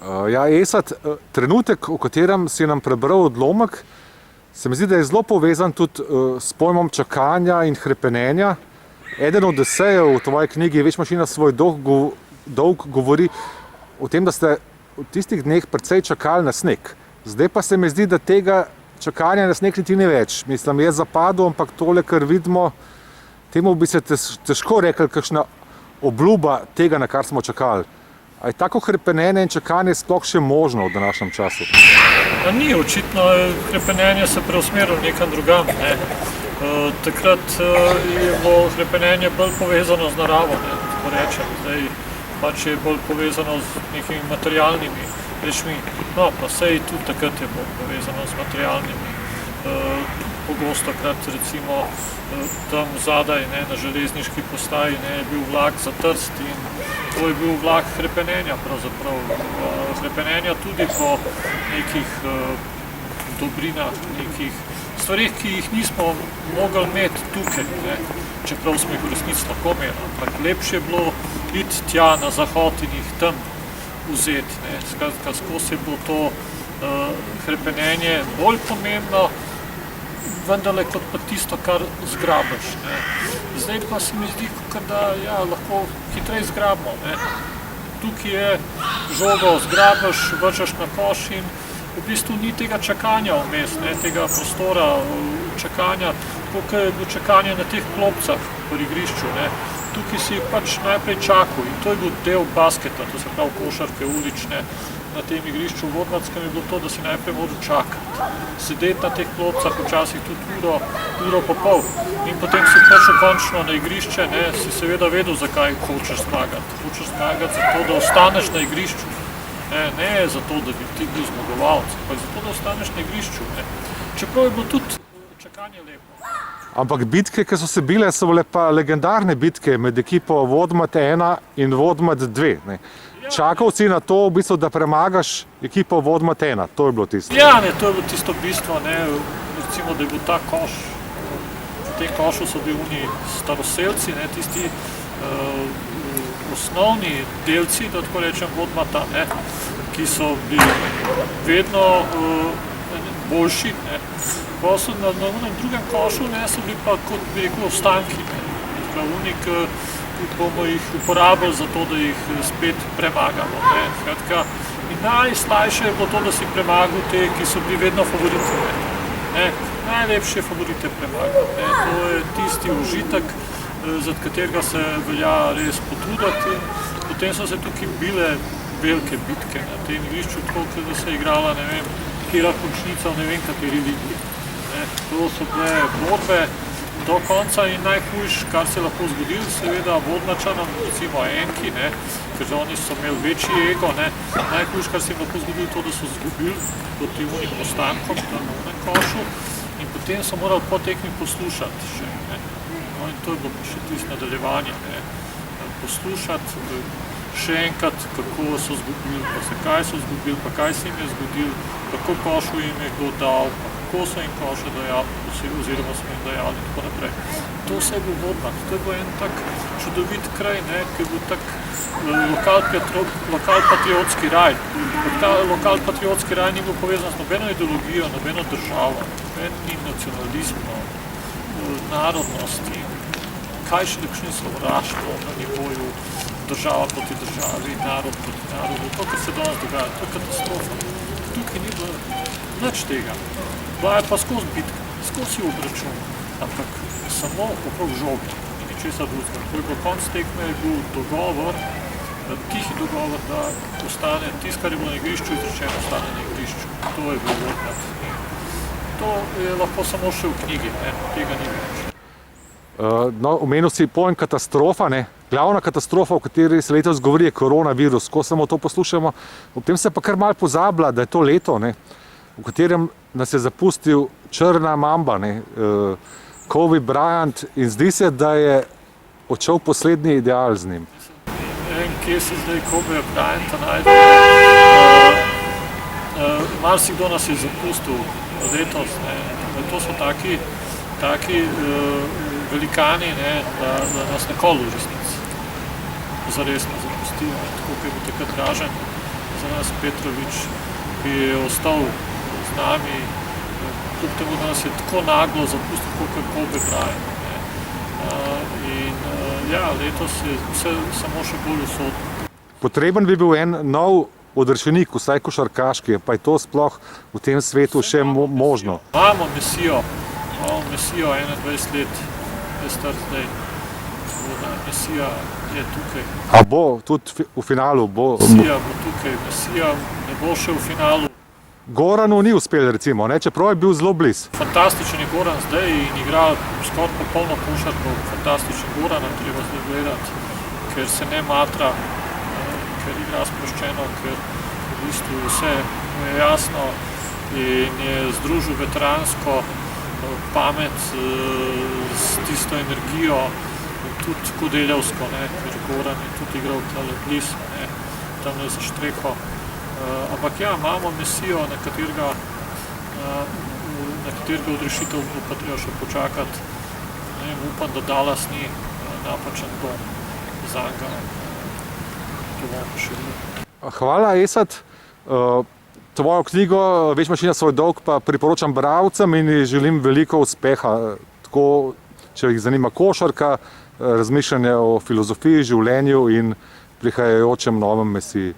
Ja, Esad, trenutek, v katerem si nam prebral odlomek, se mi zdi, da je zelo povezan tudi s pojmom čakanja in hrepenenja. Eden od esejev v tvoji knjigi Več mašina svoj dolg govori o tem, da ste v tistih dneh precej čakali na sneg. Zdaj pa se mi zdi, da tega čakanja na sneg niti ni več. Mislim, je zapadlo, ampak tole, kar vidimo, temu bi se težko rekel kakšna obljuba tega, na kar smo čakali. A je tako hrepenenje in čakanje sploh še možno v današnjem času? Ni, očitno hrepenenje se preusmerilo nekam drugam. Ne. Takrat je bilo hrepenenje bolj povezano z naravo, tako rečem. Zdaj pač je bolj povezano z nekimi materialnimi rečmi. No, pa sej tudi takrat je bolj povezano z materialnimi. Pogosto krat recimo tam zadaj na železniški postaji je bil vlak za Trst in to je bil vlak hrepenenja pravzaprav. Hrepenenja tudi po nekih dobrinah, nekih stvarih, ki jih nismo mogli imeti tukaj, čeprav smo jih v resnici lahko imeli, ampak lepše je bilo iti tja na zahod in jih tam vzeti. Skratka, skozi je bilo to hrepenenje bolj pomembno, vendarle kot pa tisto, kar zgrabiš. Zdaj pa se mi zdi, da lahko hitreje zgrabimo. Tukaj je žogo, zgrabiš, vržeš na koš in v bistvu ni tega čakanja vmes, tega prostora čakanja, kot je bilo čakanje na teh klopcah pri igrišču. Tukaj si pač najprej čakal in to je bil del basketa, to se pravi košarke ulične. Na tem igrišču v Vodnadskem je bilo to, da si najprej moral čakati. Sedeti na teh klopcah, včasih tudi uro pa pol. In potem si prišel končno na igrišče, si seveda vedel, zakaj hočeš zmagati. Hočeš zmagati zato, da ostaneš na igrišču. Ne zato, da bi ti bil zmagovalec, ampak zato, da ostaneš na igrišču. Čeprav je bilo tudi čakanje lepo. Ampak bitke, ki so se bile, so bile pa legendarne bitke med ekipo Vodmat 1 in Vodmat 2. Čakal si na to, v bistvu, da premagaš ekipo Vodmat 1, to je bilo tisto. Ja, to je bilo tisto bistvo, recimo, da je bil ta koš. V tem košu so bili oni staroselci, tisti osnovni delci, da tako rečem, Vodmata, ki so bili vedno boljši. Pa so na drugem košu so bili pa, kot bi rekel, ostanki. Bomo jih uporabili za to, da jih spet premagamo. In najslajše je bilo to, da si premagal te, ki so bili vedno favoriti. Najlepše favorite premagati. To je tisti užitek, za katerega se velja res potruditi. Potem so se tukaj bile velike bitke na tem igrišču, tako da se je igrala, ne vem, kjera končnica v ne vem kateri ligi. To so bile borbe do konca in najhujš, kar se je lahko zgodil, seveda Vodnačanom, recimo Enki, ker oni so imeli večji ego, najhujš, kar se jim lahko zgodil, to, da so zgubili proti unim ostankom na onem košu in potem so morali po tekmi poslušati še. No in to je bilo še tisto nadaljevanje, poslušati še enkrat, kako so zgubili, pa zakaj so zgubili, pa kaj se jim je zgodil, kako košu jim je kdo dal, kako so jim koše dajali, oziroma so jim dajali in tako naprej. To vse je bil Vodmat. To je bil en tak čudovit kraj, ki je bil tak lokalpatriotski raj. Ta lokalpatriotski raj ni bil povezan z nobeno ideologijo, nobeno državo, nobenim nacionalizmom, narodnosti, kaj še nekšni sovraštvo na nivoju država proti državi, narod proti narodu. To, kar se danes dogaja, to je katastrofa. Tukaj ni bilo nič tega. Bila je pa skozi bitka, skozi obračun, ampak samo okrog žoge in ničesar drugega. Ko je bil konc tekme, je bil dogovor, tihi dogovor, da ostane tisto, kar je bilo na igrišču, izrečeno ostane na igrišču. To je bil Vodmat. To je lahko samo še v knjigi, tega ni več. Omenil si pojem katastrofa, Glavna katastrofa, o kateri se letos govori, je koronavirus. Ko samo to poslušamo, ob tem se pa kar malo pozablja, da je to leto, v katerem nas je zapustil črna mamba, Kobe Bryant, in zdi se, da je odšel poslednji ideal z njim. Ne vem, kje se zdaj Kobe Bryanta najde. Marsikdo nas je zapustil letos. To so taki velikani, da nas nikoli v resnici zares ne zapustijo. Tako kot je bil takrat Dražen za nas Petrovič, ki je ostal z nami, kljub temu, da nas je tako naglo zapustil, kot Kobe Bryant. Letos je vse samo še bolj usodno. Potreben bi bil en nov odrešenik, vsaj košarkaški, pa je to sploh v tem svetu še možno. Imamo Mesijo 21 let, je star zdaj. Mesija je tukaj. A bo tudi v finalu? Mesija bo tukaj, Mesija ne bo še v finalu. Goranu ni uspel, recimo, ne? Čeprav je bil zelo blizu. Fantastičen je Goran zdaj in igra skoraj popolno košarko. Fantastičen Goran, treba zdaj gledati, ker se ne matra, ker igra sproščeno, ker v bistvu vse mu je jasno in je združil veteransko pamet s tisto energijo, tudi kodeljevsko, ker Goran je tudi igral tale blizu, tam je za štreho. Ampak ja, imamo Mesijo, na katerega odrešitev bo pa treba še počakati. Upam, da Dallas ni napačen dom zanj. To bomo pa še videli. Hvala, Esad. Tvojo knjigo Več mašina svoj dolg pa priporočam bralcem in ji želim veliko uspeha. Tako, če jih zanima košarka, razmišljanje o filozofiji, življenju in prihajajočem novem Mesiji.